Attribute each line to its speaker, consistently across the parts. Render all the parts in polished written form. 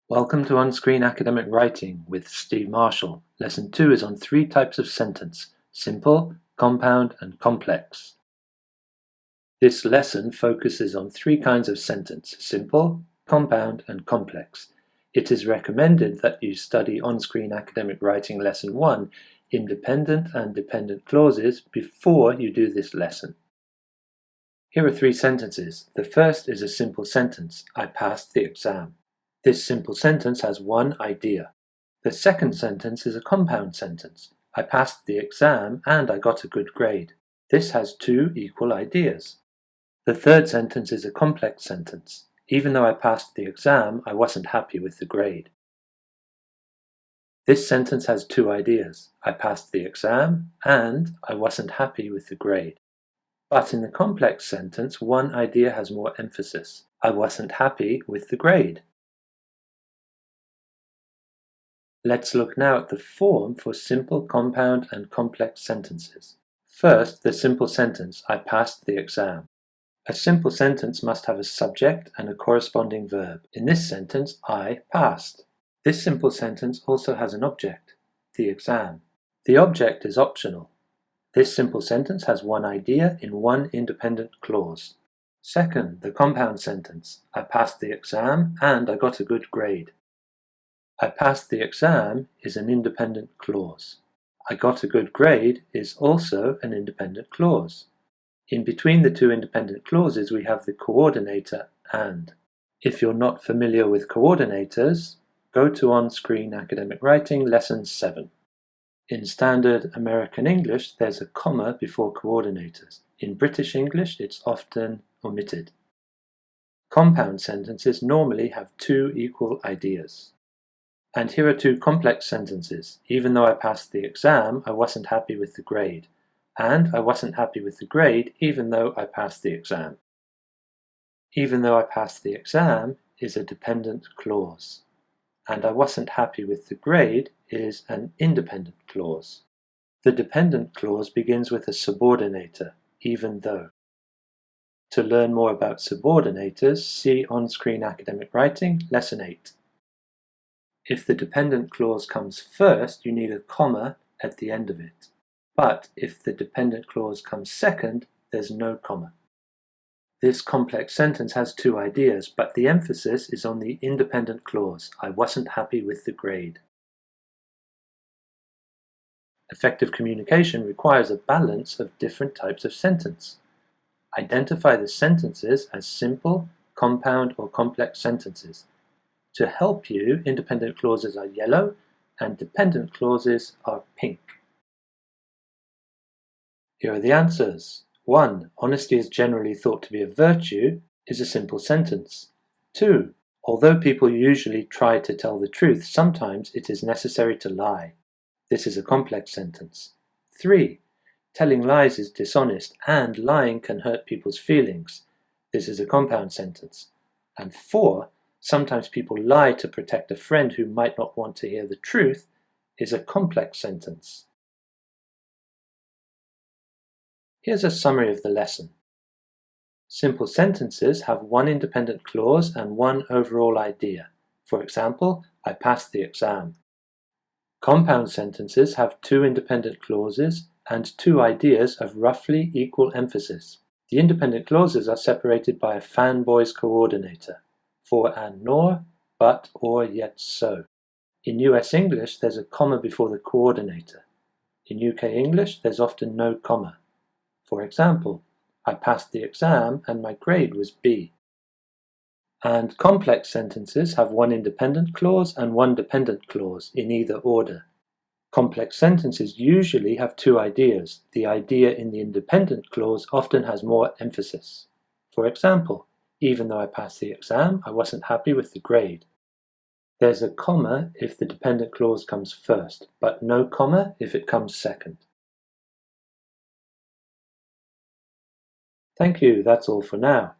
Speaker 1: Welcome to OnScreen Academic Writing with Steve Marshall. Lesson 2 is on 3 types of sentence: simple, compound, and complex. This lesson focuses on 3 kinds of sentence: simple, compound, and complex. It is recommended that you study OnScreen Academic Writing Lesson 1, independent and dependent clauses, before you do this lesson. Here are 3 sentences. The first is a simple sentence: I passed the exam. This simple sentence has one idea. The second sentence is a compound sentence. I passed the exam and I got a good grade. This has 2 equal ideas. The third sentence is a complex sentence. Even though I passed the exam, I wasn't happy with the grade. This sentence has 2 ideas. I passed the exam and I wasn't happy with the grade. But in the complex sentence, one idea has more emphasis. I wasn't happy with the grade. Let's look now at the form for simple, compound, and complex sentences. First, the simple sentence, I passed the exam. A simple sentence must have a subject and a corresponding verb. In this sentence, I passed. This simple sentence also has an object, the exam. The object is optional. This simple sentence has one idea in one independent clause. Second, the compound sentence, I passed the exam and I got a good grade. I passed the exam is an independent clause. I got a good grade is also an independent clause. In between the 2 independent clauses we have the coordinator and. If you're not familiar with coordinators, go to OnScreen Academic Writing Lesson 7. In Standard American English there's a comma before coordinators. In British English it's often omitted. Compound sentences normally have 2 equal ideas. And here are 2 complex sentences. Even though I passed the exam, I wasn't happy with the grade. And I wasn't happy with the grade even though I passed the exam. Even though I passed the exam is a dependent clause. And I wasn't happy with the grade is an independent clause. The dependent clause begins with a subordinator, even though. To learn more about subordinators, see OnScreen Academic Writing, Lesson 8. If the dependent clause comes first, you need a comma at the end of it. But if the dependent clause comes second, there's no comma. This complex sentence has 2 ideas, but the emphasis is on the independent clause. I wasn't happy with the grade. Effective communication requires a balance of different types of sentence. Identify the sentences as simple, compound, or complex sentences. To help you, independent clauses are yellow and dependent clauses are pink. Here are the answers. 1. Honesty is generally thought to be a virtue is a simple sentence. 2. Although people usually try to tell the truth, sometimes it is necessary to lie. This is a complex sentence. 3. Telling lies is dishonest and lying can hurt people's feelings. This is a compound sentence. And 4. Sometimes people lie to protect a friend who might not want to hear the truth is a complex sentence. Here's a summary of the lesson. Simple sentences have one independent clause and one overall idea. For example, I passed the exam. Compound sentences have 2 independent clauses and 2 ideas of roughly equal emphasis. The independent clauses are separated by a fanboys coordinator. For and nor, but, or, yet, so. In US English, there's a comma before the coordinator. In UK English, there's often no comma. For example, I passed the exam and my grade was B. And complex sentences have one independent clause and one dependent clause in either order. Complex sentences usually have 2 ideas. The idea in the independent clause often has more emphasis. For example, even though I passed the exam, I wasn't happy with the grade. There's a comma if the dependent clause comes first, but no comma if it comes second. Thank you, that's all for now.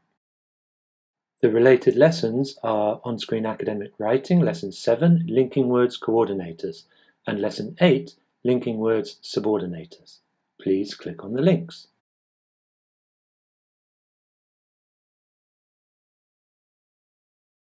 Speaker 1: The related lessons are OnScreen Academic Writing, Lesson 7, Linking Words Coordinators, and Lesson 8, Linking Words Subordinators. Please click on the links.